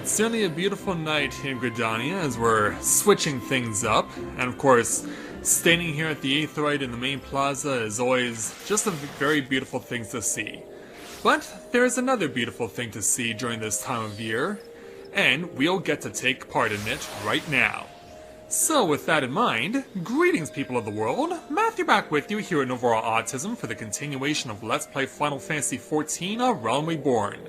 It's certainly a beautiful night in Gridania as we're switching things up, and of course, standing here at the Aetheryte in the main plaza is always just a very beautiful thing to see. But there is another beautiful thing to see during this time of year, and we'll get to take part in it right now. So with that in mind, greetings people of the world, Matthew back with you here at Overall Autism for the continuation of Let's Play Final Fantasy XIV: A Realm Reborn.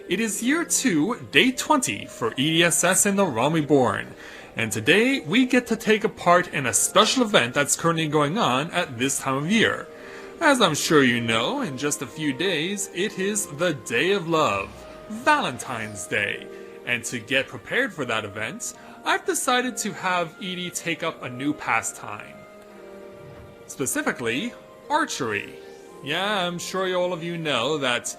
It is year 2, day 20 for EDSS in the Realm Reborn, and today we get to take a part in a special event that's currently going on at this time of year. As I'm sure you know, in just a few days, it is the Day of Love, Valentine's Day, and to get prepared for that event, I've decided to have Edie take up a new pastime. Specifically, archery. Yeah, I'm sure all of you know that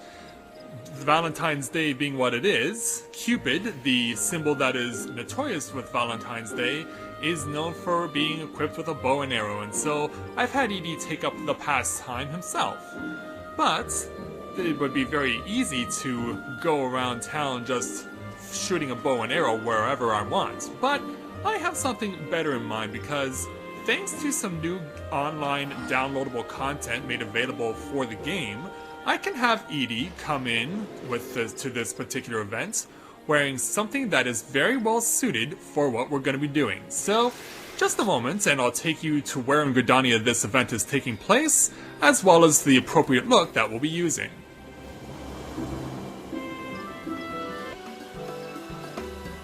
Valentine's Day being what it is, Cupid, the symbol that is notorious with Valentine's Day, is known for being equipped with a bow and arrow, and so I've had Edie take up the pastime himself. But it would be very easy to go around town just shooting a bow and arrow wherever I want, but I have something better in mind because thanks to some new online downloadable content made available for the game, I can have Edie come in to this particular event wearing something that is very well suited for what we're going to be doing. So, just a moment and I'll take you to where in Gridania this event is taking place, as well as the appropriate look that we'll be using.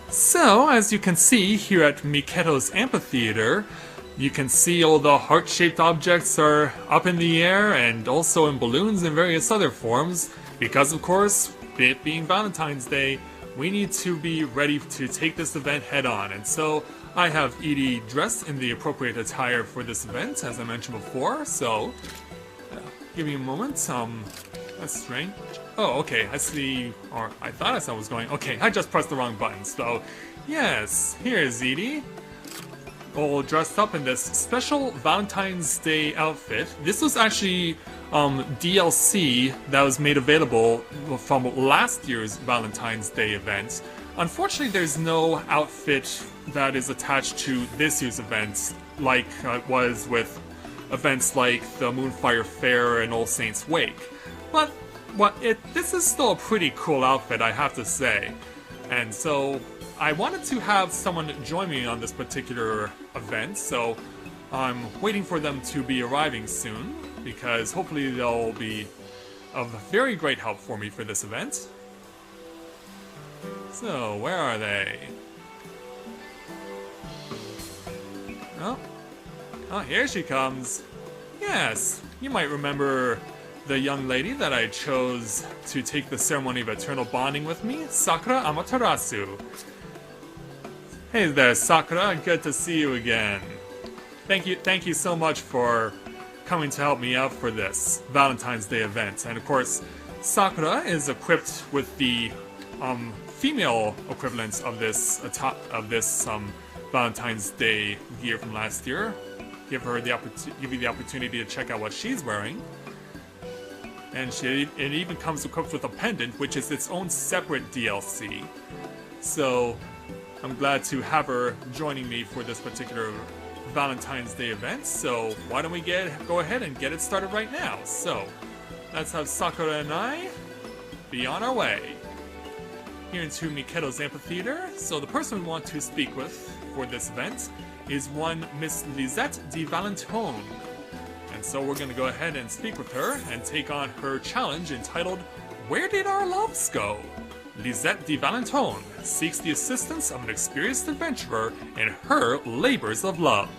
So, as you can see here at Miketo's Amphitheater, you can see all the heart-shaped objects are up in the air and also in balloons and various other forms, because of course, it being Valentine's Day, we need to be ready to take this event head-on, and so I have Edie dressed in the appropriate attire for this event, as I mentioned before, so give me a moment. That's strange. Oh, okay, I see, or I thought I saw what was going. Okay, I just pressed the wrong button, so yes, here's Edie, all dressed up in this special Valentine's Day outfit. This was actually DLC that was made available from last year's Valentine's Day event. Unfortunately, there's no outfit that is attached to this year's event like it was with events like the Moonfire Fair and All Saints Wake. But this is still a pretty cool outfit, I have to say. And so I wanted to have someone join me on this particular event, so I'm waiting for them to be arriving soon, because hopefully they'll be of very great help for me for this event. So, where are they? Oh, here she comes. Yes, you might remember the young lady that I chose to take the ceremony of eternal bonding with me, Sakura Amaterasu. Hey there, Sakura, good to see you again. Thank you so much for coming to help me out for this Valentine's Day event. And of course, Sakura is equipped with the female equivalent of this Valentine's Day gear from last year. Give you the opportunity to check out what she's wearing. And it even comes equipped with a pendant, which is its own separate DLC. So I'm glad to have her joining me for this particular Valentine's Day event. So why don't we go ahead and get it started right now? So let's have Sakura and I be on our way here into Miketo's Amphitheater. So the person we want to speak with for this event is one Miss Lisette de Valentone. And so we're going to go ahead and speak with her and take on her challenge entitled, Where Did Our Loves Go? Lisette de Valentone seeks the assistance of an experienced adventurer in her labors of love.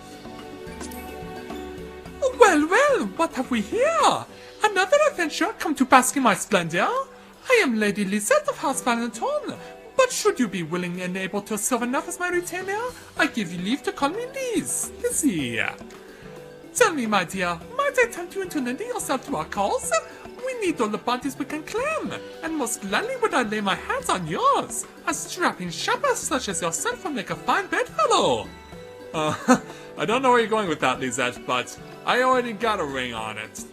Well, what have we here? Another adventurer come to bask in my splendor? I am Lady Lisette of House Valentine, but should you be willing and able to serve enough as my retainer, I give you leave to call me Lizzie. Tell me, my dear, might I tempt you into lending yourself to our cause? We need all the bodies we can claim, and most gladly would I lay my hands on yours. A strapping shepherd such as yourself will make a fine bedfellow. I don't know where you're going with that, Lisette, but I already got a ring on it.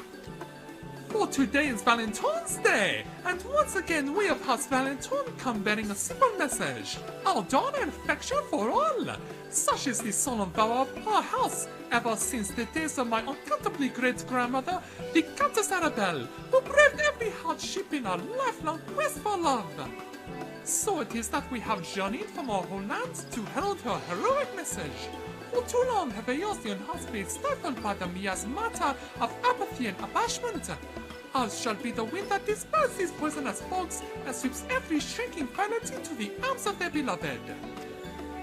For today is Valentine's Day, and once again we of House Valentine come bearing a simple message. Our dawn and affection for all. Such is the son of our house, ever since the days of my uncountably great-grandmother, the Countess Arabelle, who braved every hardship in our lifelong quest for love. So it is that we have journeyed from our homeland to herald her heroic message. For too long have Eorzea hearts been stifled by the miasmata of apathy and abashment. Ours shall be the wind that dispels these poisonous fogs and sweeps every shrinking vanity to the arms of their beloved.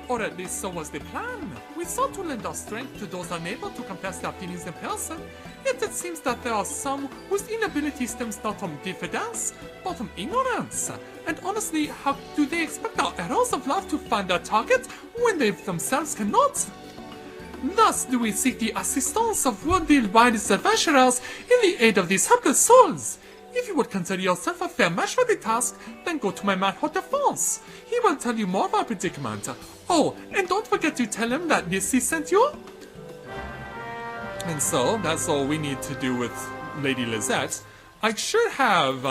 Or at least so was the plan. We sought to lend our strength to those unable to confess their feelings in person, yet it seems that there are some whose inability stems not from diffidence, but from ignorance. And honestly, how do they expect our arrows of love to find their target when they themselves cannot? Thus do we seek the assistance of worldly wildest adventurers in the aid of these helpless souls. If you would consider yourself a fair match for the task, then go to my man Hortense. He will tell you more of our predicament. Oh, and don't forget to tell him that Lissy sent you. And so, that's all we need to do with Lady Lisette. I should have,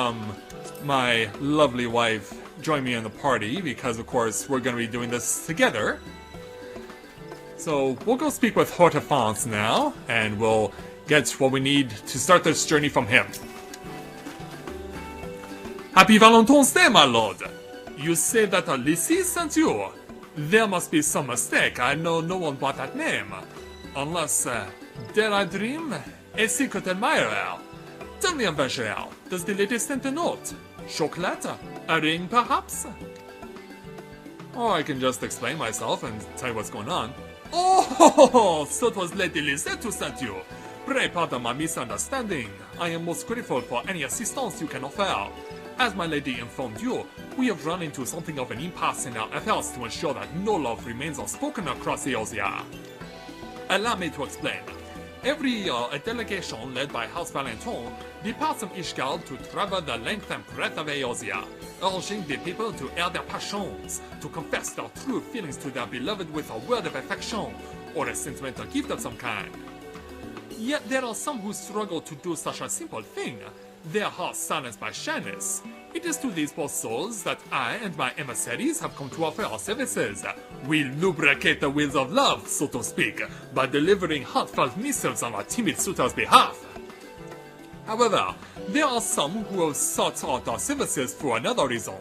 my lovely wife join me in the party, because of course we're going to be doing this together. So, we'll go speak with Hortense now, and we'll get what we need to start this journey from him. Happy Valentine's Day, my lord! You say that Lissy sent you? There must be some mistake. I know no one by that name. Unless, dare I dream? A secret admirer. Tell me, adventurer, does the lady send a note? Chocolate? A ring, perhaps? Or I can just explain myself and tell you what's going on. Oh, so it was Lady Lisette who sent you. Pray pardon my misunderstanding. I am most grateful for any assistance you can offer. As my lady informed you, we have run into something of an impasse in our efforts to ensure that no love remains unspoken across Eorzea. Allow me to explain. Every year, a delegation led by House Valentine departs from Ishgard to travel the length and breadth of Eorzea, urging the people to air their passions, to confess their true feelings to their beloved with a word of affection, or a sentimental gift of some kind. Yet there are some who struggle to do such a simple thing, their hearts silenced by shyness. It is to these poor souls that I and my emissaries have come to offer our services. We lubricate the wheels of love, so to speak, by delivering heartfelt missives on our timid suitors' behalf. However, there are some who have sought out our services for another reason.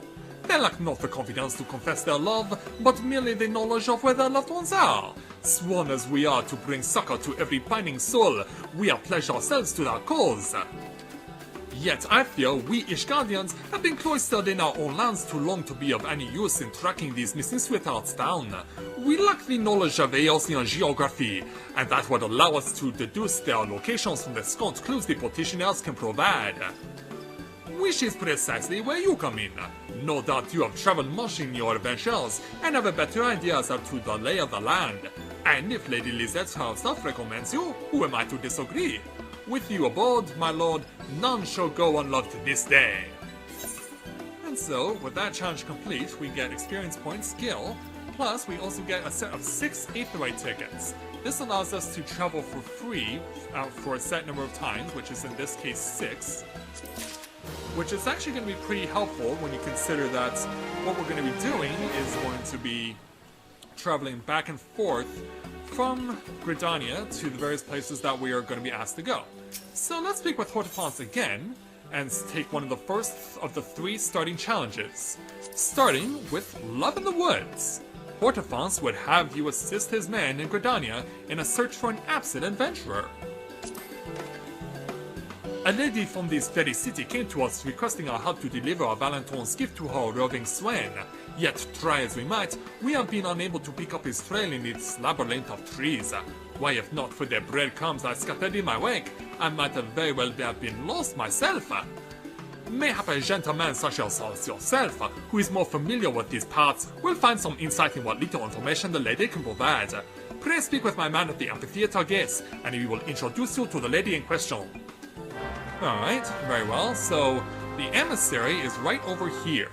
They lack not the confidence to confess their love, but merely the knowledge of where their loved ones are. Sworn as we are to bring succor to every pining soul, we have pledged ourselves to their cause. Yet I fear we Ishgardians have been cloistered in our own lands too long to be of any use in tracking these missing sweethearts down. We lack the knowledge of Eorzean geography, and that would allow us to deduce their locations from the scant clues the petitioners can provide. Which is precisely where you come in. No doubt you have traveled much in your adventures, and have a better idea as to the lay of the land. And if Lady Lisette herself recommends you, who am I to disagree? With you aboard, my lord, none shall go unloved this day. And so, with that challenge complete, we get experience points, skill, plus we also get a set of 6 8th-way tickets. This allows us to travel for free for a set number of times, which is in this case 6. Which is actually going to be pretty helpful when you consider that what we're going to be doing is going to be traveling back and forth from Gridania to the various places that we are going to be asked to go. So let's speak with Hortense again, and take one of the first of the 3 starting challenges. Starting with Love in the Woods. Hortense would have you assist his men in Gridania in a search for an absent adventurer. A lady from this very city came to us requesting our help to deliver our Valentine's gift to her roving swain. Yet, try as we might, we have been unable to pick up his trail in its labyrinth of trees. Why, if not for the breadcrumbs I scattered in my wake, I might have very well have been lost myself. Mayhap a gentleman such as yourself, who is more familiar with these parts, will find some insight in what little information the lady can provide. Pray speak with my man at the amphitheater gates, and he will introduce you to the lady in question. Alright, very well, so the emissary is right over here.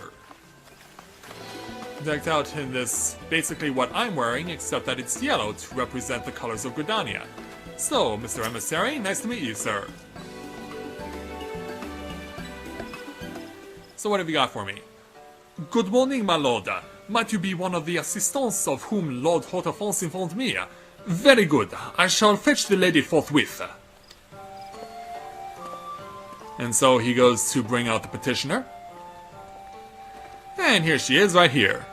Decked out in this, basically what I'm wearing, except that it's yellow to represent the colors of Gridania. So, Mr. Emissary, nice to meet you, sir. So what have you got for me? Good morning, my lord. Might you be one of the assistants of whom Lord Hortefance informed me? Very good. I shall fetch the lady forthwith. And so he goes to bring out the petitioner. And here she is, right here.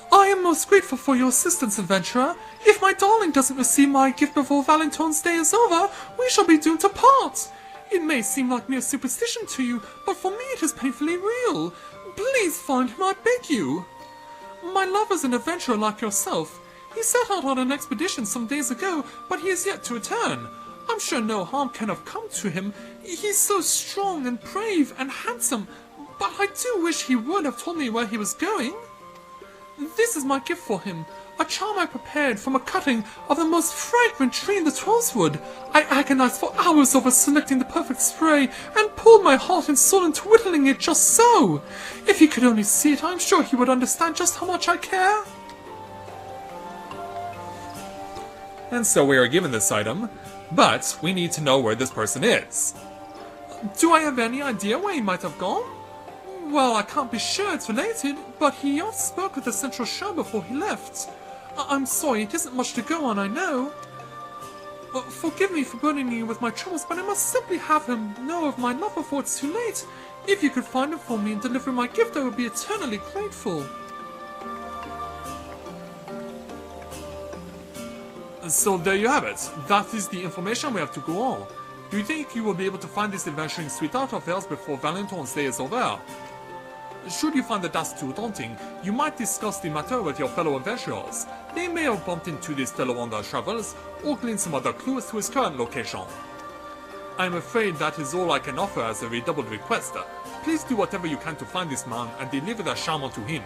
I am most grateful for your assistance, adventurer. If my darling doesn't receive my gift before Valentine's Day is over, we shall be doomed to part. It may seem like mere superstition to you, but for me it is painfully real. Please find him, I beg you. My lover's an adventurer like yourself. He set out on an expedition some days ago, but he is yet to return. I'm sure no harm can have come to him. He's so strong and brave and handsome, but I do wish he would have told me where he was going. This is my gift for him, a charm I prepared from a cutting of the most fragrant tree in the Trollswood. I agonized for hours over selecting the perfect spray, and poured my heart and soul into whittling it just so. If he could only see it, I'm sure he would understand just how much I care. And so we are given this item, but we need to know where this person is. Do I have any idea where he might have gone? Well, I can't be sure it's related, but he oft spoke with the central show before he left. I'm sorry, it isn't much to go on, I know. Forgive me for burdening you with my troubles, but I must simply have him know of my love before it's too late. If you could find him for me and deliver my gift, I would be eternally grateful. So there you have it. That is the information we have to go on. Do you think you will be able to find this adventuring sweetheart of yours before Valentine's Day is over? Should you find the task too daunting, you might discuss the matter with your fellow adventurers. They may have bumped into this fellow on their travels, or gleaned some other clues to his current location. I'm afraid that is all I can offer as a redoubled request. Please do whatever you can to find this man and deliver the charm to him.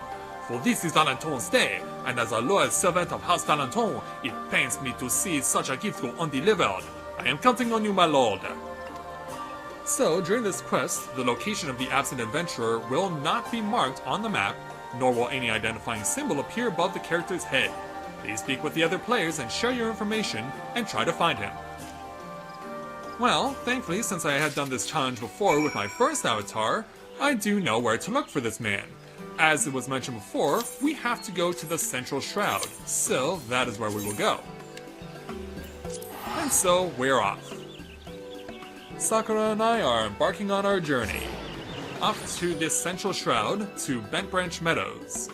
For this is Valentine's Day, and as a loyal servant of House Valentine, it pains me to see such a gift go undelivered. I am counting on you, my lord. So, during this quest, the location of the absent adventurer will not be marked on the map, nor will any identifying symbol appear above the character's head. Please speak with the other players and share your information, and try to find him. Well, thankfully, since I had done this challenge before with my first avatar, I do know where to look for this man. As it was mentioned before, we have to go to the Central Shroud, so that is where we will go. And so, we're off. Sakura and I are embarking on our journey. Off to this Central Shroud, to Bent Branch Meadows.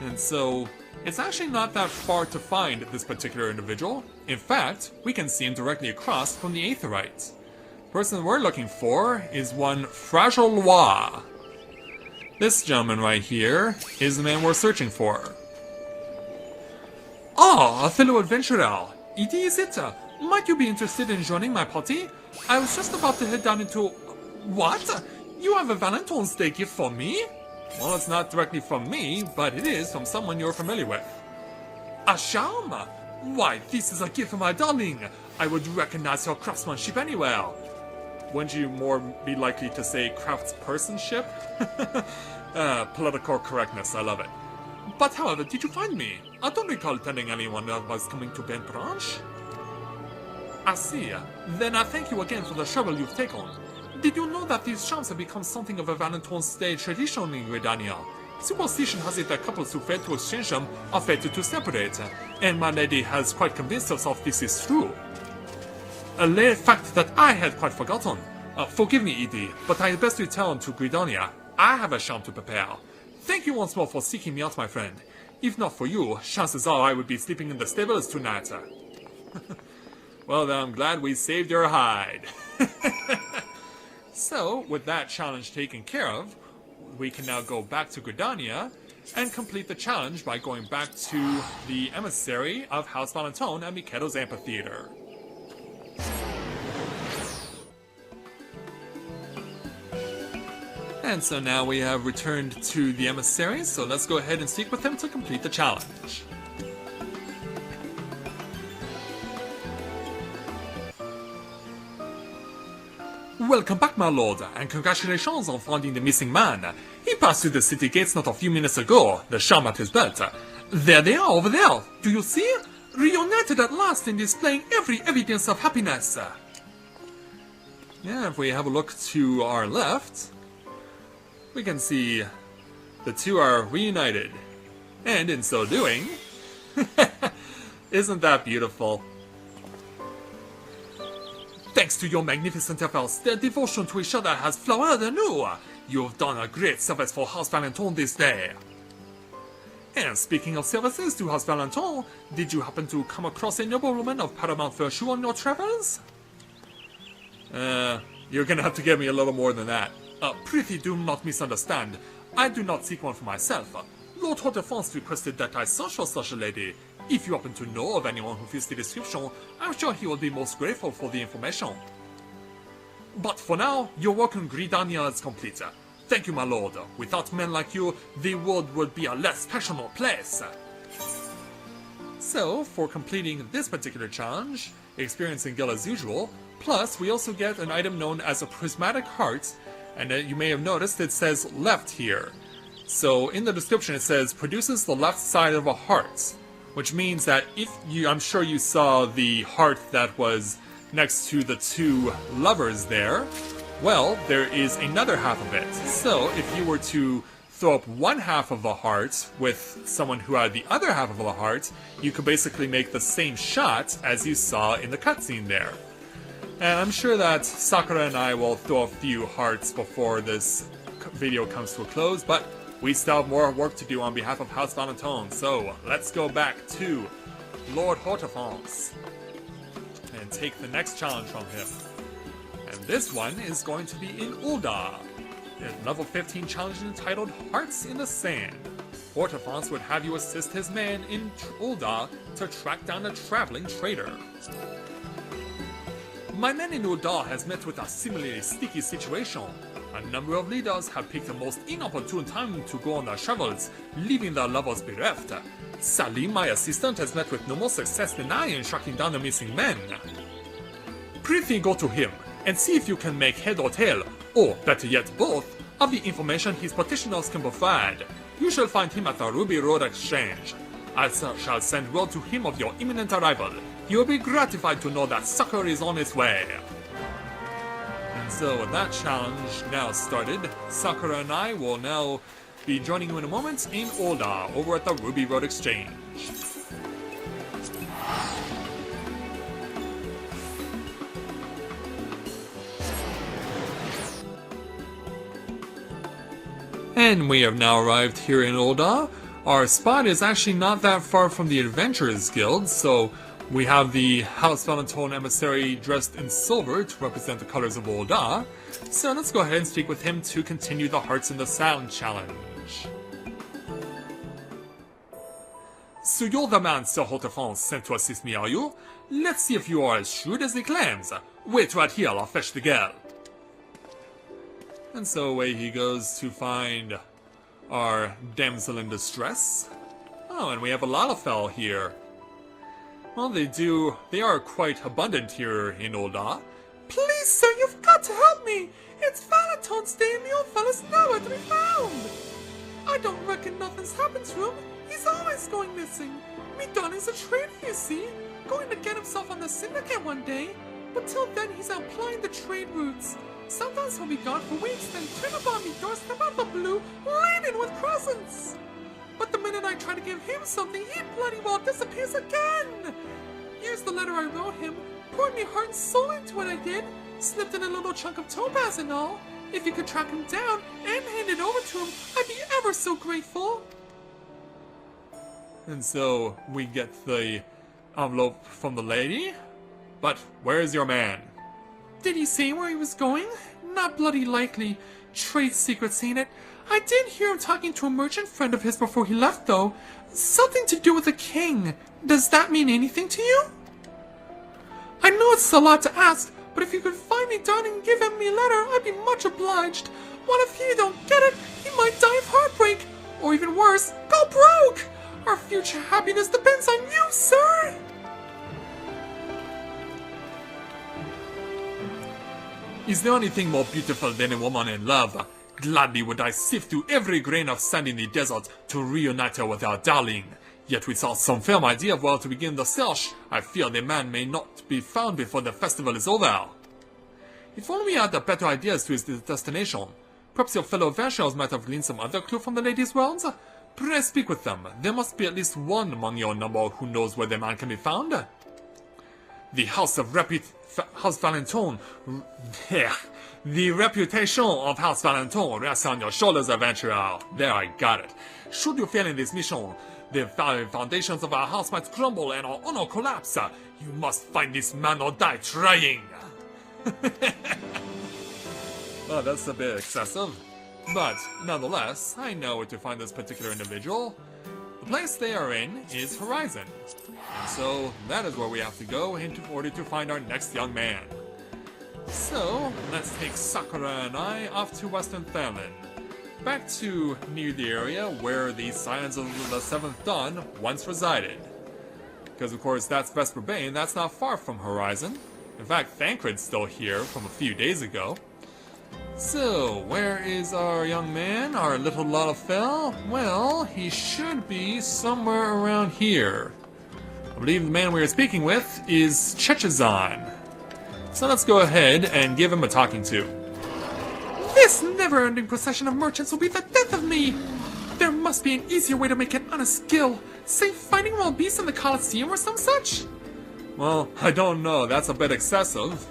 And so, it's actually not that far to find this particular individual. In fact, we can see him directly across from the Aetherite. The person we're looking for is one Fragile Lois. This gentleman right here is the man we're searching for. Ah, a fellow adventurer. Edie, is it? Might you be interested in joining my party? I was just about to head down into... What? You have a Valentine's Day gift for me? Well, it's not directly from me, but it is from someone you're familiar with. A charm? Why, this is a gift for my darling. I would recognize your craftsmanship anywhere. Wouldn't you more be likely to say craftspersonship? Political correctness, I love it. But however, did you find me? I don't recall telling anyone that was coming to Bent Branch. I see. Then I thank you again for the trouble you've taken. Did you know that these charms have become something of a Valentine's Day tradition in Redania? Superstition has it that couples who fail to exchange them are fated to separate, and my lady has quite convinced herself this is true. A fact that I had quite forgotten. Forgive me, Edie, but I had best return to Gridania. I have a charm to prepare. Thank you once more for seeking me out, my friend. If not for you, chances are I would be sleeping in the stables tonight. Well then, I'm glad we saved your hide. So, with that challenge taken care of, we can now go back to Gridania and complete the challenge by going back to the emissary of House Valentine at Miketo's Amphitheater. And so now we have returned to the emissary, so let's go ahead and speak with him to complete the challenge. Welcome back, my lord, and congratulations on finding the missing man. He passed through the city gates not a few minutes ago, the charm at his belt. There they are, over there. Do you see? Reunited at last and displaying every evidence of happiness. Yeah, if we have a look to our left, we can see the two are reunited. And in so doing, isn't that beautiful? Thanks to your magnificent efforts, their devotion to each other has flowered anew. You have done a great service for House Valentine this day. And speaking of services to House Valentine, did you happen to come across a noblewoman of paramount virtue on your travels? You're gonna have to give me a little more than that. Prithee do not misunderstand. I do not seek one for myself. Lord Hortefance requested that I search for such a lady. If you happen to know of anyone who fits the description, I'm sure he will be most grateful for the information. But for now, your work in Gridania is complete. Thank you, my lord. Without men like you, the world would be a less passionate place. So, for completing this particular challenge, experiencing Gil as usual, plus we also get an item known as a prismatic heart, and you may have noticed it says left here. So in the description it says produces the left side of a heart, which means that if you, I'm sure you saw the heart that was next to the two lovers there, well, there is another half of it. So if you were to throw up one half of the heart with someone who had the other half of the heart, you could basically make the same shot as you saw in the cutscene there. And I'm sure that Sakura and I will throw a few hearts before this video comes to a close, but we still have more work to do on behalf of House Valentine, so let's go back to Lord Hortefance and take the next challenge from him. And this one is going to be in Ul'dah, a level 15 challenge entitled Hearts in the Sand. Hortefance would have you assist his man in Ul'dah to track down a traveling trader. My man in Ul'dah has met with a similarly sticky situation. A number of leaders have picked the most inopportune time to go on their travels, leaving their lovers bereft. Sadly, my assistant has met with no more success than I in tracking down the missing men. Prithee go to him, and see if you can make head or tail, or better yet both, of the information his petitioners can provide. You shall find him at the Ruby Road Exchange. I shall send word to him of your imminent arrival. He will be gratified to know that succor is on its way. And so with that challenge now started, Sakura and I will now be joining you in a moment in Ul'dah over at the Ruby Road Exchange. And we have now arrived here in Ul'dah. Our spot is actually not that far from the Adventurers Guild, so we have the House Valentine emissary dressed in silver to represent the colors of Ul'dah. So let's go ahead and speak with him to continue the Hearts in the Sand challenge. So you're the man Sir Hortefance sent to assist me, are you? Let's see if you are as shrewd as he claims. Wait right here, I'll fetch the girl. And so away he goes to find our damsel in distress. Oh, and we have a Lalafell here. Well, they are quite abundant here in Ul'dah. Please, sir, you've got to help me! It's Valentine's Day and the old fella's nowhere to be found! I don't reckon nothing's happened to him. He's always going missing. Me darling's a trader, you see, going to get himself on the syndicate one day. But till then, he's out plying the trade routes. Sometimes he'll be gone for weeks, then turn up on me doorstep out the blue, laden with presents. But the minute I try to give him something, he bloody well disappears again. Here's the letter I wrote him. Poured me heart and soul into it, I did. Slipped in a little chunk of topaz and all. If you could track him down and hand it over to him, I'd be ever so grateful. And so we get the envelope from the lady. But where is your man? Did he say where he was going? Not bloody likely. Trade secrets, ain't it? I did hear him talking to a merchant friend of his before he left, though. Something to do with the king. Does that mean anything to you? I know it's a lot to ask, but if you could find me, darling, and give him me a letter, I'd be much obliged. What if he don't get it? He might die of heartbreak. Or even worse, go broke! Our future happiness depends on you, sir! Is there anything more beautiful than a woman in love? Gladly would I sift through every grain of sand in the desert to reunite her with our darling. Yet without some firm idea of where to begin the search, I fear the man may not be found before the festival is over. If only we had better ideas to his destination. Perhaps your fellow adventurers might have gleaned some other clue from the lady's words. Pray speak with them. There must be at least one among your number who knows where the man can be found. The House of House Valentine. The reputation of House Valentine rests on your shoulders, adventurer. There, I got it. Should you fail in this mission, the foundations of our house might crumble and our honor collapse. You must find this man or die trying. Well, that's a bit excessive. But, nonetheless, I know where to find this particular individual. The place they are in is Horizon. And so, that is where we have to go in order to find our next young man. So, let's take Sakura and I off to Western Thailand. Back to near the area where the Scions of the 7th Dawn once resided. Because of course that's Vesper Bay and that's not far from Horizon. In fact, Thancred's still here from a few days ago. So, where is our young man, our little Lalafell? Well, he should be somewhere around here. I believe the man we are speaking with is Chechazan. So let's go ahead and give him a talking to. This never-ending procession of merchants will be the death of me! There must be an easier way to make an honest skill. Say finding wild beasts in the Colosseum or some such? Well, I don't know. That's a bit excessive.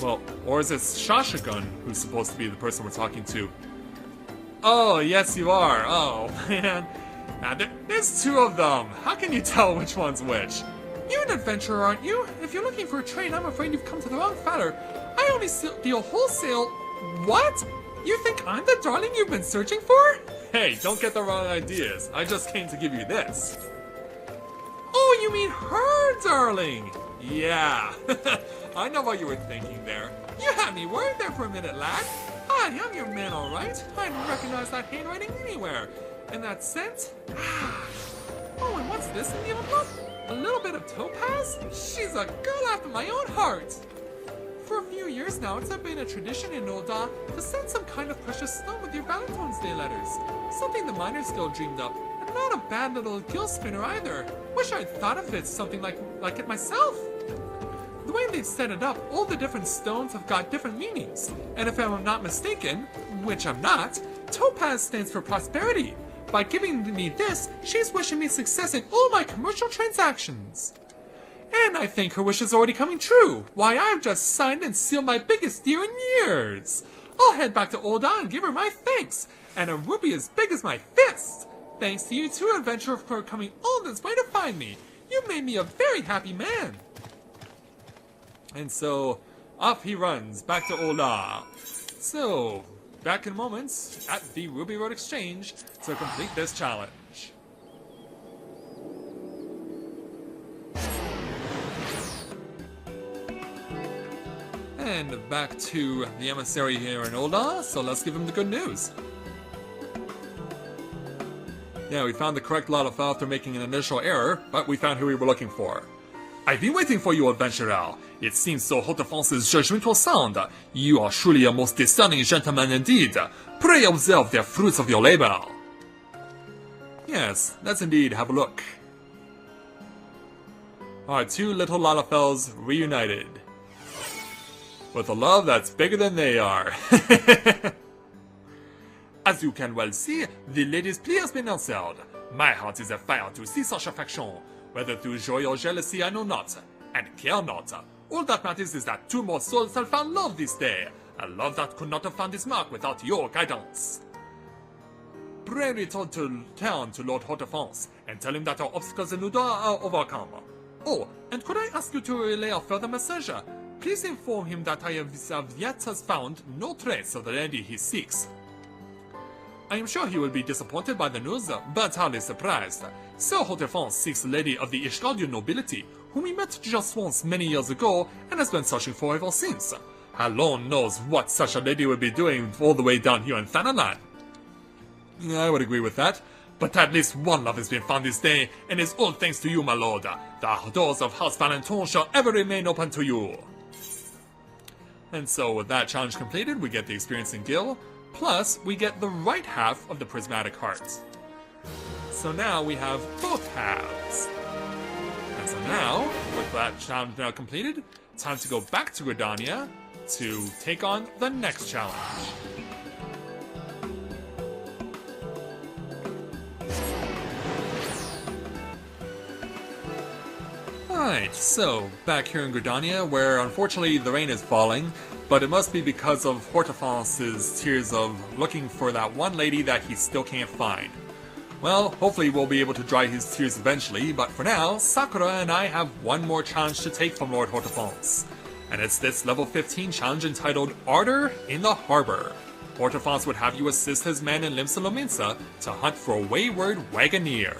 Well, or is it Shashagun who's supposed to be the person we're talking to? Oh, yes you are. Oh, man. Now, there's two of them. How can you tell which one's which? You're an adventurer, aren't you? If you're looking for a trade, I'm afraid you've come to the wrong feller. I only deal wholesale. What? You think I'm the darling you've been searching for? Hey, don't get the wrong ideas. I just came to give you this. Oh, you mean her, darling? Yeah. I know what you were thinking there. You had me worried there for a minute, lad. Ah, I'm your man, all right. I recognize that handwriting anywhere. And that scent? Oh, and what's this in the envelope? A little bit of topaz? She's a girl after my own heart. For a few years now, it's been a tradition in Ul'dah to send some kind of precious stone with your Valentine's Day letters. Something the miners still dreamed up. And not a bad little gill spinner either. Wish I'd thought of it something like it myself. The way they've set it up, all the different stones have got different meanings. And if I'm not mistaken, which I'm not, topaz stands for prosperity. By giving me this, she's wishing me success in all my commercial transactions. And I think her wish is already coming true. Why, I've just signed and sealed my biggest deal in years. I'll head back to Ul'dah and give her my thanks, and a ruby as big as my fist. Thanks to you two, adventurer, for coming all this way to find me. You made me a very happy man. And so, off he runs, back to Ul'dah. So, back in moments at the Ruby Road Exchange to complete this challenge. And back to the emissary here in Ul'dah, so let's give him the good news. Yeah, we found the correct Lalafell after making an initial error, but we found who we were looking for. I've been waiting for you, adventurer. It seems so Haute-France's judgment was sound. You are truly a most discerning gentleman indeed. Pray observe the fruits of your labor. Yes, let's indeed have a look. Our two little Lalafells reunited. With a love that's bigger than they are. As you can well see, the lady's plea has been answered. My heart is afire to see such affection. Whether through joy or jealousy, I know not, and care not. All that matters is that two more souls have found love this day, a love that could not have found its mark without your guidance. Pray return to town to Lord Haute-France, and tell him that our obstacles in Ul'dah are overcome. Oh, and could I ask you to relay a further message? Please inform him that I have yet found no trace of the lady he seeks. I am sure he will be disappointed by the news, but hardly surprised. Sir Haute-France seeks a lady of the Ishgardian nobility, whom he met just once many years ago and has been searching for ever since. Alone knows what such a lady would be doing all the way down here in Thanalan. I would agree with that, but at least one love has been found this day, and is all thanks to you, my lord. The doors of House Valentine shall ever remain open to you. And so with that challenge completed, we get the experience in Gil, plus we get the right half of the prismatic heart. So now we have both halves. And so now, with that challenge now completed, time to go back to Gridania to take on the next challenge. Alright, so back here in Gridania, where unfortunately the rain is falling, but it must be because of Hortefonce's tears of looking for that one lady that he still can't find. Well, hopefully we'll be able to dry his tears eventually, but for now, Sakura and I have one more challenge to take from Lord Hortefonce. And it's this level 15 challenge entitled Ardor in the Harbor. Hortefonce would have you assist his men in Limsa to hunt for a wayward wagoneer.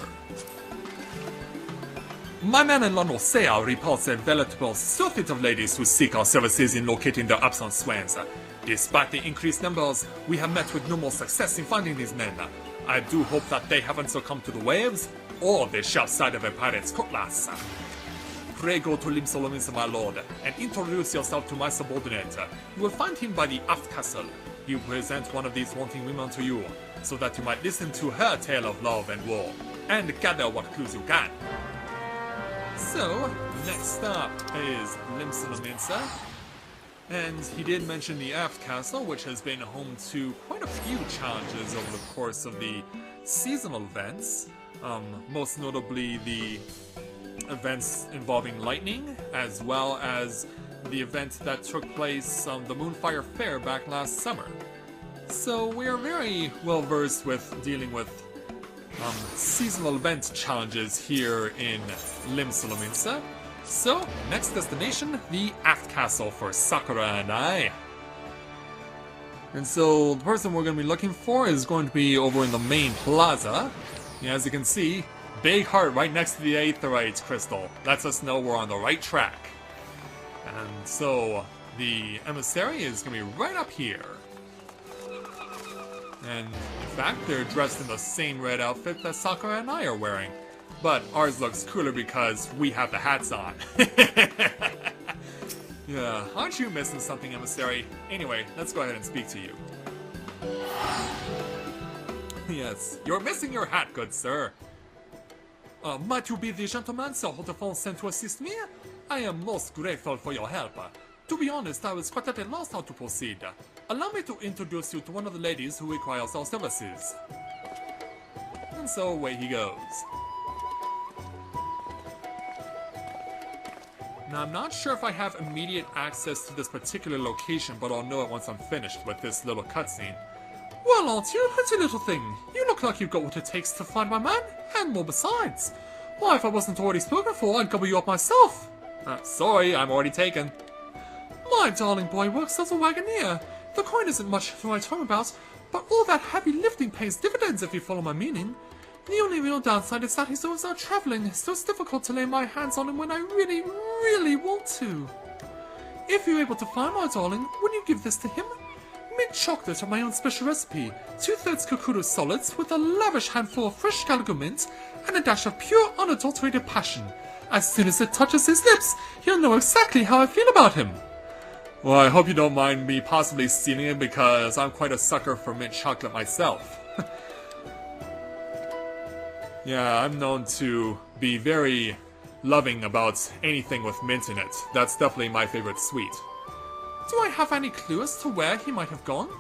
My men in Eorzea repulse a veritable surfeit of ladies who seek our services in locating their absent swains. Despite the increased numbers, we have met with no more success in finding these men. I do hope that they haven't succumbed to the waves, or the sharp side of a pirate's cutlass. Pray go to Limsa, my lord, and introduce yourself to my subordinate. You will find him by the aft castle. He will present one of these wanting women to you, so that you might listen to her tale of love and war, and gather what clues you can. So, next up is Limsa, and he did mention the Aft Castle, which has been home to quite a few challenges over the course of the seasonal events, most notably the events involving lightning, as well as the event that took place on the Moonfire Fair back last summer. So we are very well versed with dealing with seasonal event challenges here in Limsa. So, next destination, the Aft Castle for Sakura and I. And so, the person we're going to be looking for is going to be over in the main plaza. As you can see, big heart right next to the Aetherite crystal. Lets us know we're on the right track. And so, the emissary is going to be right up here. And in fact, they're dressed in the same red outfit that Sakura and I are wearing. But ours looks cooler because we have the hats on. Yeah, aren't you missing something, emissary? Anyway, let's go ahead and speak to you. Yes, you're missing your hat, good sir. Might you be the gentleman Sir Hortefonce sent to assist me? I am most grateful for your help. To be honest, I was quite at a loss how to proceed. Allow me to introduce you to one of the ladies who requires our services. And so away he goes. Now I'm not sure if I have immediate access to this particular location, but I'll know it once I'm finished with this little cutscene. Well, aren't you, pretty little thing? You look like you've got what it takes to find my man, and more besides. Why, if I wasn't already spoken for, I'd gobble you up myself. Sorry, I'm already taken. My darling boy works as a wagoneer. The coin isn't much to write home about, but all that heavy lifting pays dividends if you follow my meaning. The only real downside is that he's always out traveling, so it's difficult to lay my hands on him when I really, really want to. If you're able to find my darling, would you give this to him? Mint chocolate on my own special recipe, 2/3 Kokuru solids with a lavish handful of fresh calico mint, and a dash of pure, unadulterated passion. As soon as it touches his lips, he'll know exactly how I feel about him. Well, I hope you don't mind me possibly stealing it because I'm quite a sucker for mint chocolate myself. Yeah, I'm known to be very loving about anything with mint in it. That's definitely my favorite sweet. Do I have any clue as to where he might have gone?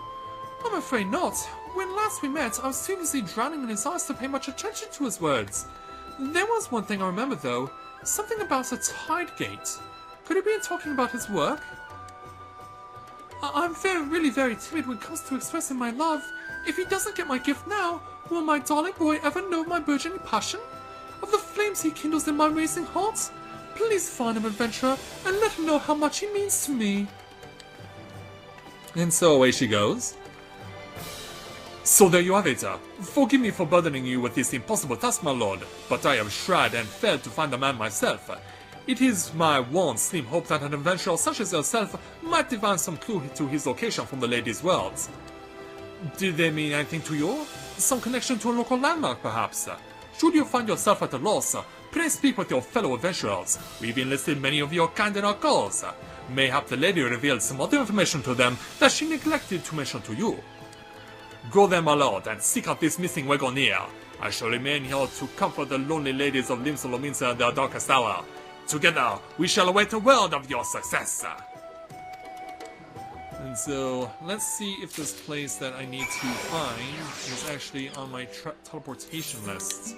I'm afraid not. When last we met, I was too busy drowning in his eyes to pay much attention to his words. There was one thing I remember though. Something about a tide gate. Could he be talking about his work? I'm really very timid when it comes to expressing my love. If he doesn't get my gift now, will my darling boy ever know of my burgeoning passion? Of the flames he kindles in my racing heart? Please find him, adventurer, and let him know how much he means to me. And so away she goes. So there you have it. Forgive me for burdening you with this impossible task, my lord, but I have tried and failed to find the man myself. It is my warm, slim hope that an adventurer such as yourself might divine some clue to his location from the lady's words. Did they mean anything to you? Some connection to a local landmark, perhaps? Should you find yourself at a loss, pray speak with your fellow adventurers. We've enlisted many of your kind in our cause. Mayhap the lady revealed some other information to them that she neglected to mention to you. Go then, my lord, and seek out this missing wagoneer. I shall remain here to comfort the lonely ladies of Limsa in their darkest hour. Together, we shall await the world of your success. And so, let's see if this place that I need to find is actually on my teleportation list.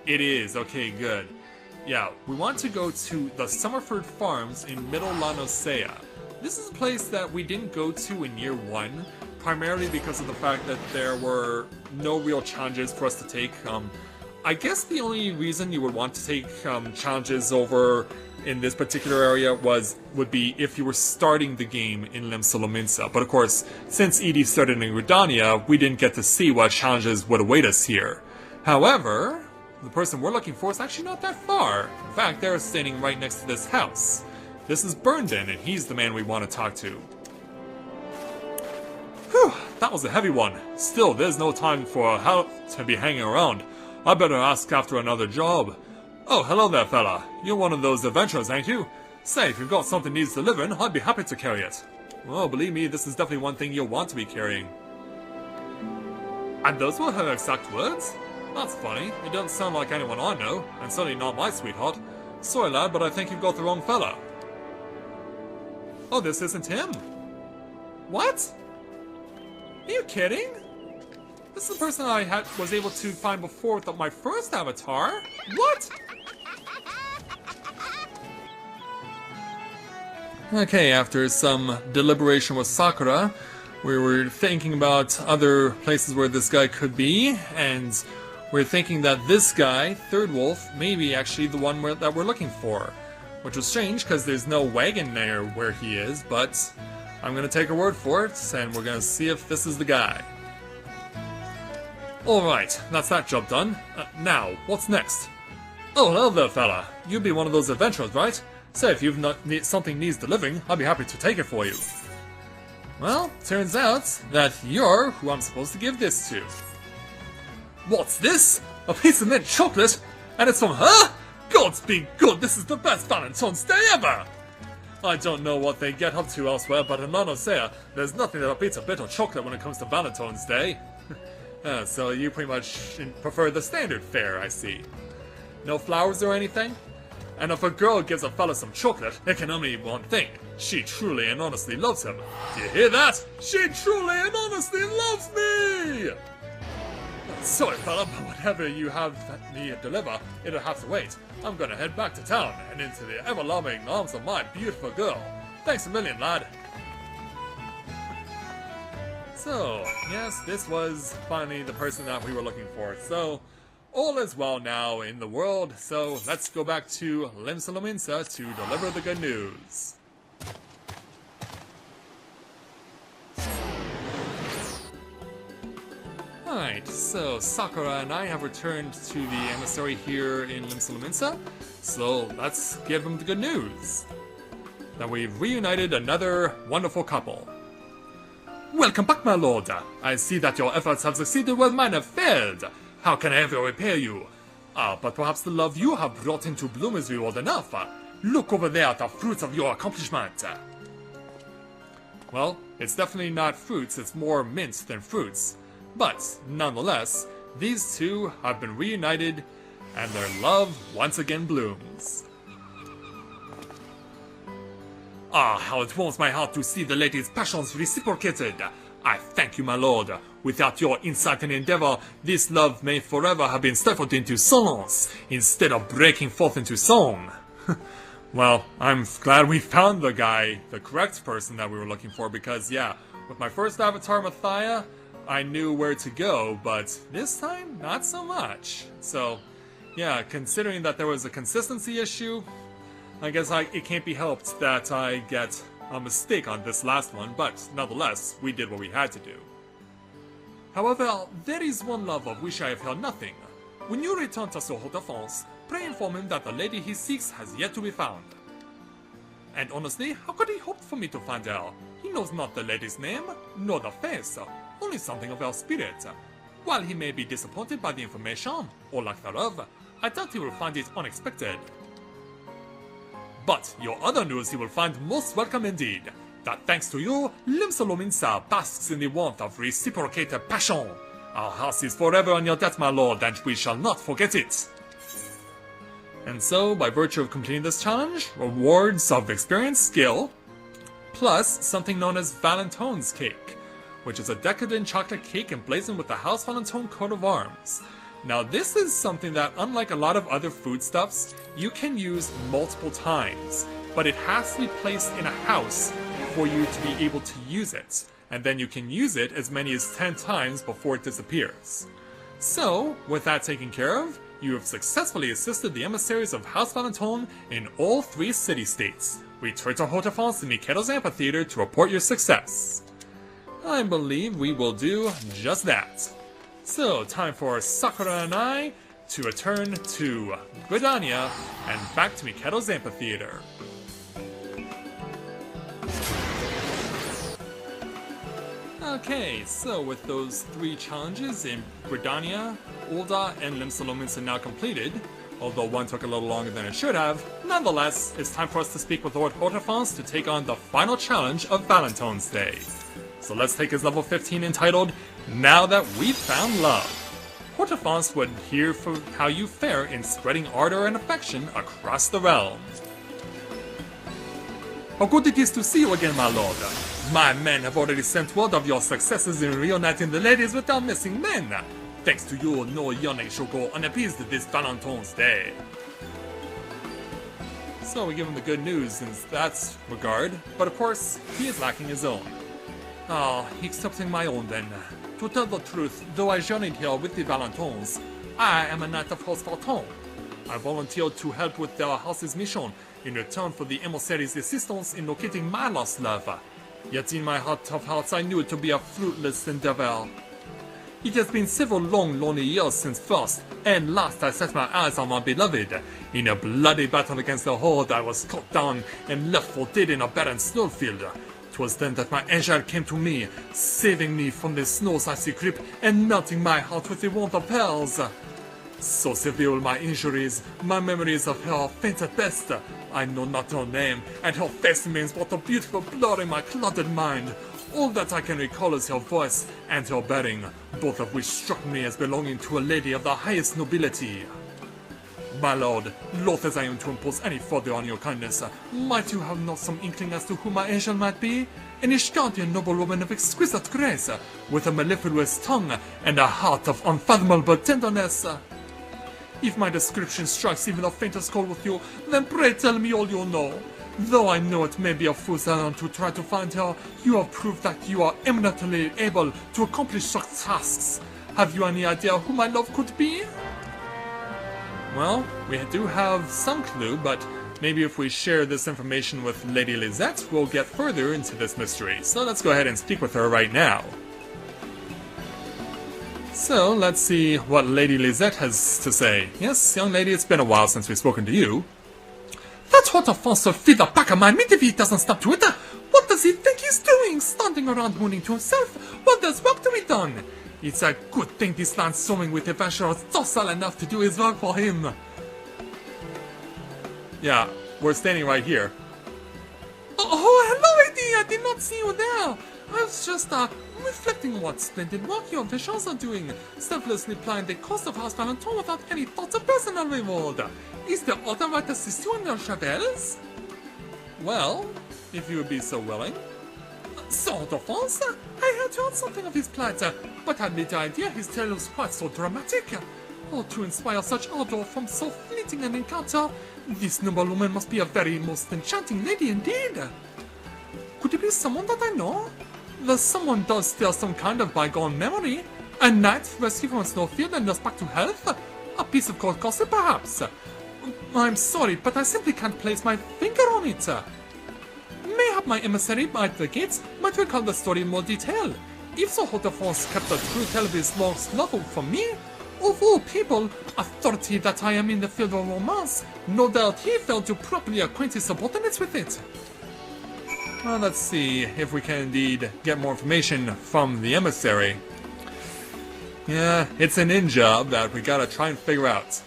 It is, okay, good. Yeah, we want to go to the Summerford Farms in Middle Eorzea. This is a place that we didn't go to in year 1, primarily because of the fact that there were no real challenges for us to take. I guess the only reason you would want to take challenges over in this particular area would be if you were starting the game in Limsa. But of course, since Edie started in Gridania, we didn't get to see what challenges would await us here. However, the person we're looking for is actually not that far. In fact, they're standing right next to this house. This is Burnden, and he's the man we want to talk to. Whew, that was a heavy one. Still, there's no time for help to be hanging around. I better ask after another job. Oh, hello there, fella. You're one of those adventurers, ain't you? Say, if you've got something needs delivering, I'd be happy to carry it. Well, believe me, this is definitely one thing you'll want to be carrying. And those were her exact words? That's funny. It doesn't sound like anyone I know, and certainly not my sweetheart. Sorry, lad, but I think you've got the wrong fella. Oh, this isn't him. What? Are you kidding? This is the person I was able to find before with my first avatar? What? Okay, after some deliberation with Sakura, we were thinking about other places where this guy could be, and we're thinking that this guy, Third Wolf, may be actually the one that we're looking for. Which was strange, because there's no wagon there where he is, but I'm going to take a word for it, and we're going to see if this is the guy. Alright, that's that job done. Now, what's next? Oh, hello there, fella. You'd be one of those adventurers, right? Say, if you've something needs delivering, I'd be happy to take it for you. Well, turns out that you're who I'm supposed to give this to. What's this? A piece of mint chocolate? And it's from her? Gods be good, this is the best Valentine's Day ever! I don't know what they get up to elsewhere, but in Eorzea, there's nothing that beats a bit of chocolate when it comes to Valentine's Day. So you pretty much prefer the standard fare, I see. No flowers or anything? And if a girl gives a fella some chocolate, it can only mean one thing. She truly and honestly loves him. Do you hear that? She truly and honestly loves me! Sorry, fella, but whatever you have me deliver, it'll have to wait. I'm gonna head back to town and into the ever-loving arms of my beautiful girl. Thanks a million, lad. So, yes, this was finally the person that we were looking for. So, all is well now in the world, so let's go back to Limsa to deliver the good news. Alright, so Sakura and I have returned to the emissary here in Limsa, so let's give him the good news. That we've reunited another wonderful couple. Welcome back, my lord. I see that your efforts have succeeded where mine have failed. How can I ever repay you? But perhaps the love you have brought into bloom is reward enough. Look over there at the fruits of your accomplishment. Well, it's definitely not fruits, it's more mint than fruits. But, nonetheless, these two have been reunited, and their love once again blooms. Ah, how it warms my heart to see the lady's passions reciprocated. I thank you, my lord. Without your insight and endeavor, this love may forever have been stifled into silence, instead of breaking forth into song. Well, I'm glad we found the correct person that we were looking for, because yeah, with my first avatar, Mathia, I knew where to go, but this time, not so much. So, yeah, considering that there was a consistency issue, I guess it can't be helped that I get a mistake on this last one, but nonetheless, we did what we had to do. However, there is one love of which I have heard nothing. When you return to Soho de France, pray inform him that the lady he seeks has yet to be found. And honestly, how could he hope for me to find her? He knows not the lady's name, nor the face, only something of her spirit. While he may be disappointed by the information, or lack thereof, I doubt he will find it unexpected. But your other news he will find most welcome indeed, that thanks to you, Limsa basks in the warmth of reciprocated passion. Our house is forever on your debt, my lord, and we shall not forget it. And so, by virtue of completing this challenge, rewards of experience, skill, plus something known as Valentine's cake, which is a decadent chocolate cake emblazoned with the House Valentine coat of arms. Now this is something that, unlike a lot of other foodstuffs, you can use multiple times, but it has to be placed in a house for you to be able to use it, and then you can use it as many as 10 times before it disappears. So, with that taken care of, you have successfully assisted the emissaries of House Valentine in all 3 city-states. Return to Haute-France and Miketo's amphitheater to report your success. I believe we will do just that. So, time for Sakura and I to return to Gridania and back to Miketo's amphitheater. Okay, so with those 3 challenges in Gridania, Ul'dah, and Lim-Solomons are now completed, although one took a little longer than it should have. Nonetheless, it's time for us to speak with Lord Haute-France to take on the final challenge of Valentine's Day. So let's take his level 15 entitled, Now That We've Found Love. Haute-France would hear for how you fare in spreading ardor and affection across the realm. How good it is to see you again, my lord. My men have already sent word of your successes in reuniting the ladies with our missing men. Thanks to you, no Yone shall go unappeased this Valentine's Day. So we give him the good news in that regard, but of course, he is lacking his own. Accepting my own then. To tell the truth, though I journeyed here with the Valentines, I am a knight of House Valentine. I volunteered to help with their house's mission in return for the emissaries' assistance in locating my lost love. Yet in my heart of hearts I knew it to be a fruitless endeavor. It has been several long, lonely years since first and last I set my eyes on my beloved. In a bloody battle against the Horde, I was cut down and left for dead in a barren snowfield. 'Twas then that my angel came to me, saving me from the snow's icy grip and melting my heart with the warmth of hers. So severe were my injuries, my memories of her faint at best. I know not her name, and her face remains but a beautiful blur in my clouded mind. All that I can recall is her voice and her bearing, both of which struck me as belonging to a lady of the highest nobility. My lord, loath as I am to impose any further on your kindness, might you have not some inkling as to who my angel might be? An Ishkantian noblewoman of exquisite grace, with a mellifluous tongue and a heart of unfathomable tenderness. If my description strikes even the faintest chord with you, then pray tell me all you know. Though I know it may be a fool's errand to try to find her, you have proved that you are eminently able to accomplish such tasks. Have you any idea who my love could be? Well, we do have some clue, but maybe if we share this information with Lady Lisette, we'll get further into this mystery. So let's go ahead and speak with her right now. So, let's see what Lady Lisette has to say. Yes, young lady, it's been a while since we've spoken to you. That's what a false feed the back of my meat if he doesn't stop to it. What does he think he's doing? Standing around mooning to himself? Well, there's work to be done. It's a good thing this land's swimming with adventurers docile enough to do his work for him. Yeah, we're standing right here. Oh, hello, lady. I did not see you there. I was just, reflecting on what splendid work your officials are doing, selflessly plying the cost of House Valentine without any thoughts of personal reward. Is there other right to assist you in your travels? Well, if you would be so willing. Sort of France, I had heard something of his plight, but had little idea his tale was quite so dramatic. Oh, to inspire such ardor from so fleeting an encounter, this noble woman must be a very most enchanting lady indeed. Could it be someone that I know? The someone does stir some kind of bygone memory. A knight rescued from a snowfield and nursed back to health? A piece of cold gossip, perhaps? I'm sorry, but I simply can't place my finger on it. Mayhap my emissary by the gates might recall the story in more detail. If so, Haute-France kept a true tale of his lost love from me, of all people, authority that I am in the field of romance, no doubt he failed to properly acquaint his subordinates with it. Well, let's see if we can indeed get more information from the emissary. Yeah, it's an in job that we gotta try and figure out.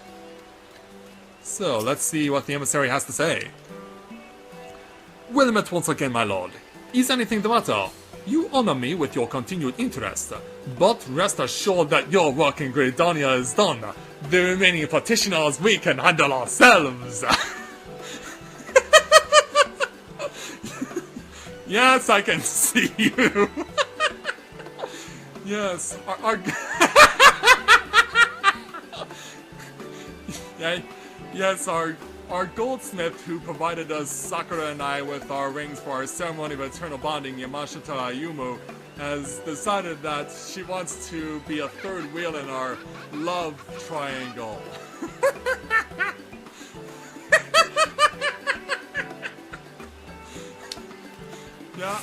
So, let's see what the emissary has to say. Well met once again, my lord. Is anything the matter? You honor me with your continued interest, but rest assured that your work in Gridania is done. The remaining petitioners we can handle ourselves. Yes, I can see you. Yes, our yeah, yes, our goldsmith who provided us, Sakura and I, with our rings for our ceremony of eternal bonding, Yamashita Ayumu, has decided that she wants to be a third wheel in our love triangle. Yeah,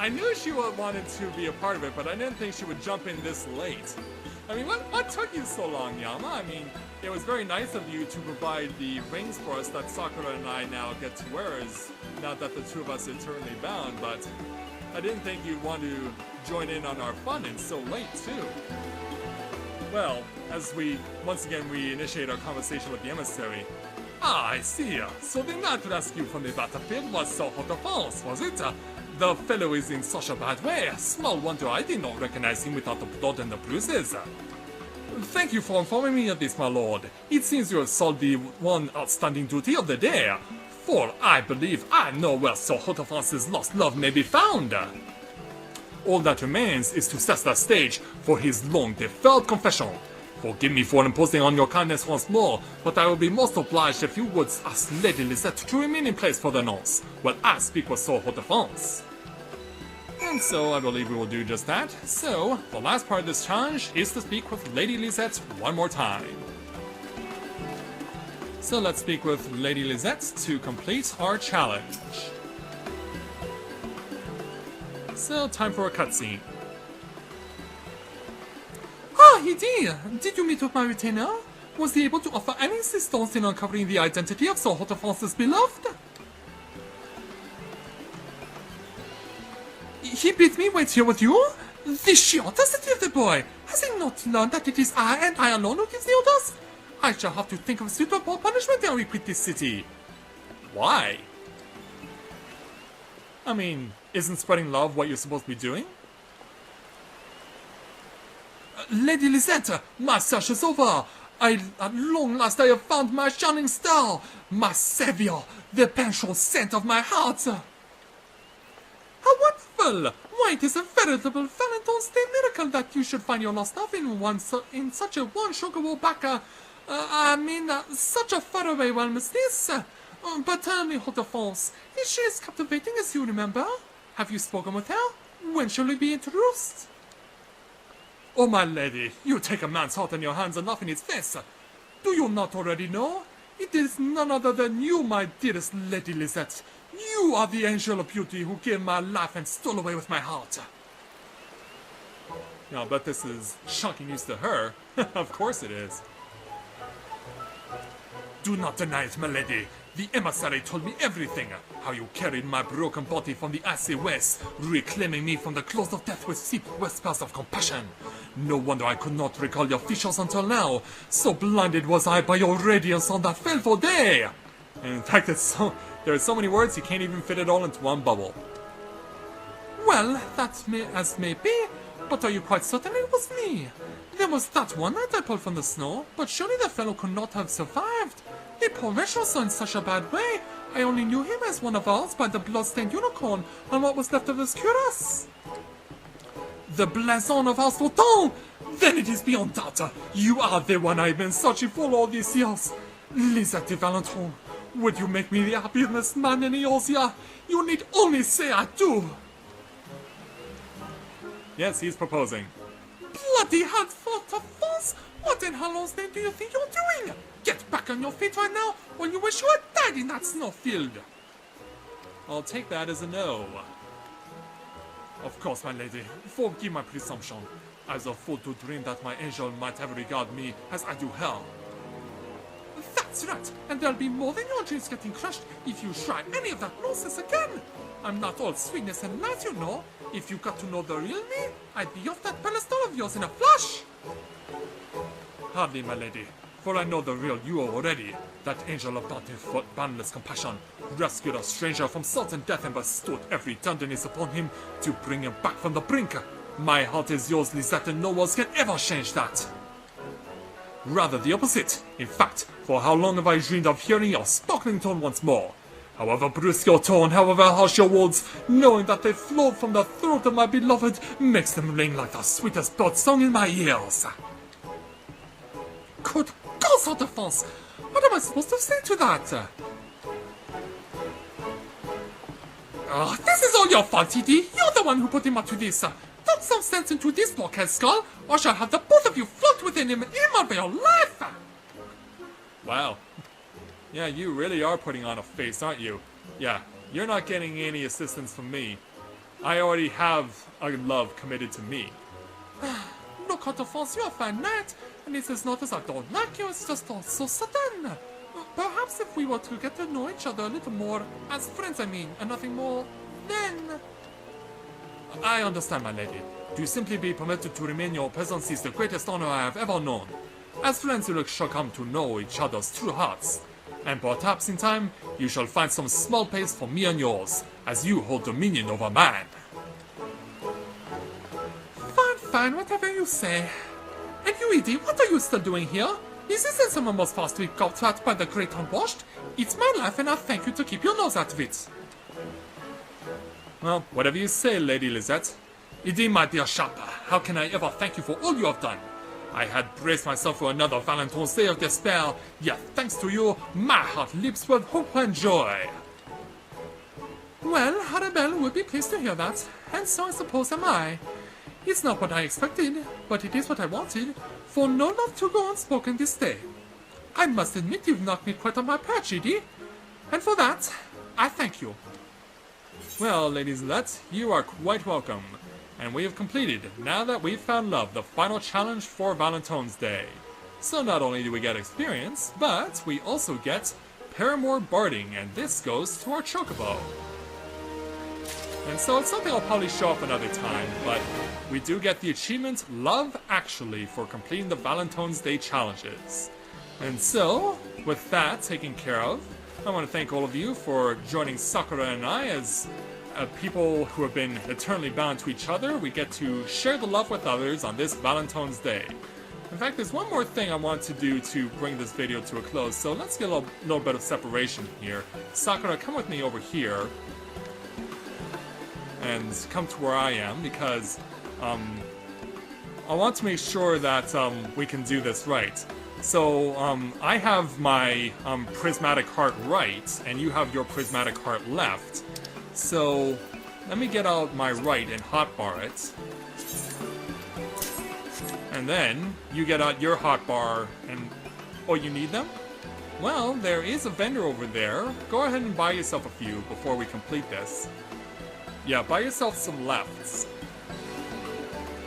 I knew she wanted to be a part of it, but I didn't think she would jump in this late. I mean, what took you so long, Yama? I mean, it was very nice of you to provide the rings for us that Sakura and I now get to wear, as now that the two of us are eternally bound, but I didn't think you'd want to join in on our fun and so late, too. Well, as once again we initiate our conversation with the emissary. Ah, I see. So the night rescue from the battlefield was so hot of us, was it? The fellow is in such a bad way. Small wonder I did not recognize him without the blood and the bruises. Thank you for informing me of this, my lord. It seems you have solved the one outstanding duty of the day. For I believe I know where Sir Hotofance's lost love may be found. All that remains is to set the stage for his long-deferred confession. Forgive me for imposing on your kindness once more, but I will be most obliged if you would ask Lady Lisette to remain in place for the nonce, while I speak with Sir Hotefance. And so I believe we will do just that. So, the last part of this challenge is to speak with Lady Lisette one more time. So let's speak with Lady Lisette to complete our challenge. So, time for a cutscene. Ah, he did. Did you meet with my retainer? Was he able to offer any assistance in uncovering the identity of Sir Hotefance's beloved? He bid me wait here with you? The sheer audacity of the boy! Has he not learned that it is I and I alone who gives the orders? I shall have to think of a suitable punishment ere we quit this city. Why? I mean, isn't spreading love what you're supposed to be doing? Lady Lisette, my search is over. At long last I have found my shining star, my savior, the penchant scent of my heart. How wonderful! Why, it is a veritable Valentine's Day miracle that you should find your lost love in such a one sugar back, such a faraway realm as this. But tell me, Hotefance, is she as captivating as you remember? Have you spoken with her? When shall we be introduced? Oh, my lady, you take a man's heart in your hands and laugh in his face. Do you not already know? It is none other than you, my dearest Lady Lisette. You are the angel of beauty who gave my life and stole away with my heart. Now, I bet this is shocking news to her. Of course it is. Do not deny it, my lady. The emissary told me everything. How you carried my broken body from the icy west, reclaiming me from the claws of death with sweet whispers of compassion. No wonder I could not recall your features until now. So blinded was I by your radiance on that fateful day. And in fact, there are so many words you can't even fit it all into one bubble. Well, that may be, but are you quite certain it was me? There was that one that I pulled from the snow, but surely the fellow could not have survived. The poor wretch was in such a bad way. I only knew him as one of ours by the blood-stained unicorn and what was left of his cuirass. The blason of our Sultan! Then it is beyond doubt. You are the one I've been searching for all these years. Lisette de Valentine, would you make me the happiest man in Eorzea? You need only say I do. Yes, he's proposing. Bloody hell, Hotefance! What in hell's name do you think you're doing? Get back on your feet right now, or you wish you had died in that snowfield. I'll take that as a no. Of course, my lady. Forgive my presumption. I was a fool to dream that my angel might ever regard me as I do her. That's right, and there'll be more than your dreams getting crushed if you try any of that nonsense again. I'm not all sweetness and light, you know. If you got to know the real me, I'd be off that pedestal of yours in a flash. Hardly, my lady, for I know the real you already. That angel of boundless compassion rescued a stranger from certain death and bestowed every tenderness upon him to bring him back from the brink. My heart is yours, Lisette, and no words can ever change that. Rather the opposite. In fact, for how long have I dreamed of hearing your sparkling tone once more? However brusque your tone, however harsh your words, knowing that they flow from the throat of my beloved makes them ring like the sweetest bird song in my ears. Good God, Sir Defense! What am I supposed to say to that? This is all your fault, Edie. You're the one who put him up to this. Put some sense into this blockhead skull, or I shall have the both of you float within him and immoral your life! Wow. Yeah, you really are putting on a face, aren't you? Yeah, you're not getting any assistance from me. I already have a love committed to me. Look, Sir Defense, you're a fine knight, and it is not as I don't like you, it's just all so sudden. Perhaps if we were to get to know each other a little more, as friends I mean, and nothing more, then... I understand, my lady. To simply be permitted to remain your presence is the greatest honor I have ever known. As friends you shall come to know each other's true hearts. And perhaps in time, you shall find some small place for me and yours, as you hold dominion over man. Fine, fine, whatever you say. And you, Edie, what are you still doing here? This isn't someone must fast to be got at by the great unwashed. It's my life and I thank you to keep your nose out of it. Well, whatever you say, Lady Lisette. Edie, my dear Sharper, how can I ever thank you for all you have done? I had braced myself for another Valentine's day of despair, yet thanks to you, my heart leaps with hope and joy. Well, Arabelle would be pleased to hear that, and so I suppose am I. It's not what I expected, but it is what I wanted, for no love to go unspoken this day. I must admit you've knocked me quite on my perch, Edie, and for that, I thank you. Well, Lady Lisette, you are quite welcome. And we have completed, now that we've found love, the final challenge for Valentine's Day. So not only do we get experience, but we also get Paramour Barding, and this goes to our Chocobo. And so it's something I'll probably show up another time, but we do get the achievement Love Actually for completing the Valentine's Day challenges. And so, with that taken care of, I want to thank all of you for joining Sakura and I as people who have been eternally bound to each other. We get to share the love with others on this Valentine's Day. In fact, there's one more thing I want to do to bring this video to a close, so let's get a little bit of separation here. Sakura, come with me over here. And come to where I am, because I want to make sure that we can do this right. So, I have my prismatic heart right, and you have your prismatic heart left. So, let me get out my right and hotbar it. And then, you get out your hotbar and... Oh, you need them? Well, there is a vendor over there. Go ahead and buy yourself a few before we complete this. Yeah, buy yourself some lefts.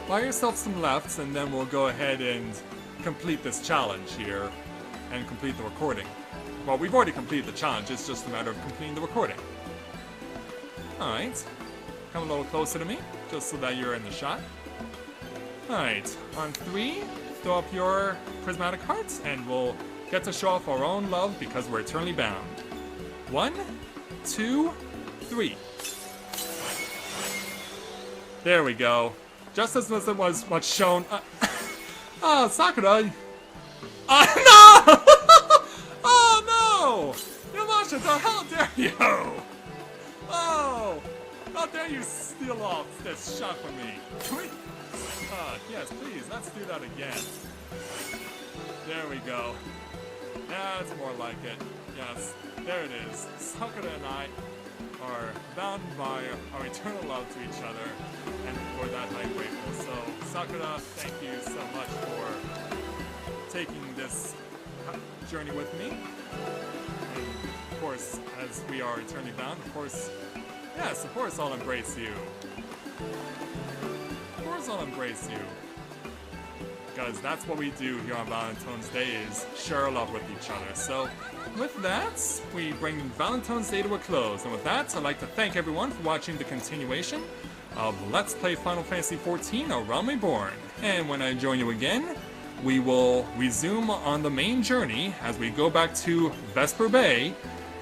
Buy yourself some lefts, and then we'll go ahead and complete this challenge here. And complete the recording. Well, we've already completed the challenge, it's just a matter of completing the recording. Alright. Come a little closer to me, just so that you're in the shot. Alright, on 3, throw up your prismatic hearts, and we'll get to show off our own love because we're eternally bound. 1, 2, 3. There we go. Just as it was what's shown. Oh, Sakura. Oh no! Oh no! Yamashita, how dare you! Oh! How dare you steal off this shot from me? Can we? Yes, please, let's do that again. There we go. That's more like it. Yes, there it is. Sakura and I are bound by our eternal love to each other, and for that I'm grateful. So, Sakura, thank you so much for taking this journey with me. And of course, as we are eternally bound, of course, yes, of course I'll embrace you. Of course I'll embrace you. Because that's what we do here on Valentine's Day, is share love with each other. So, with that, we bring Valentine's Day to a close. And with that, I'd like to thank everyone for watching the continuation of Let's Play Final Fantasy XIV Around Reborn. And when I join you again, we will resume on the main journey as we go back to Vesper Bay,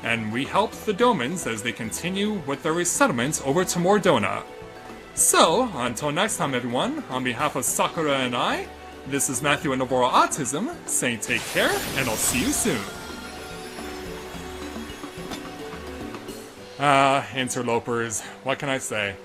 and we help the Domans as they continue with their resettlement over to Mordona. So, until next time everyone, on behalf of Sakura and I, this is Matthew and Novora Autism, saying take care, and I'll see you soon. Ah, interlopers, what can I say?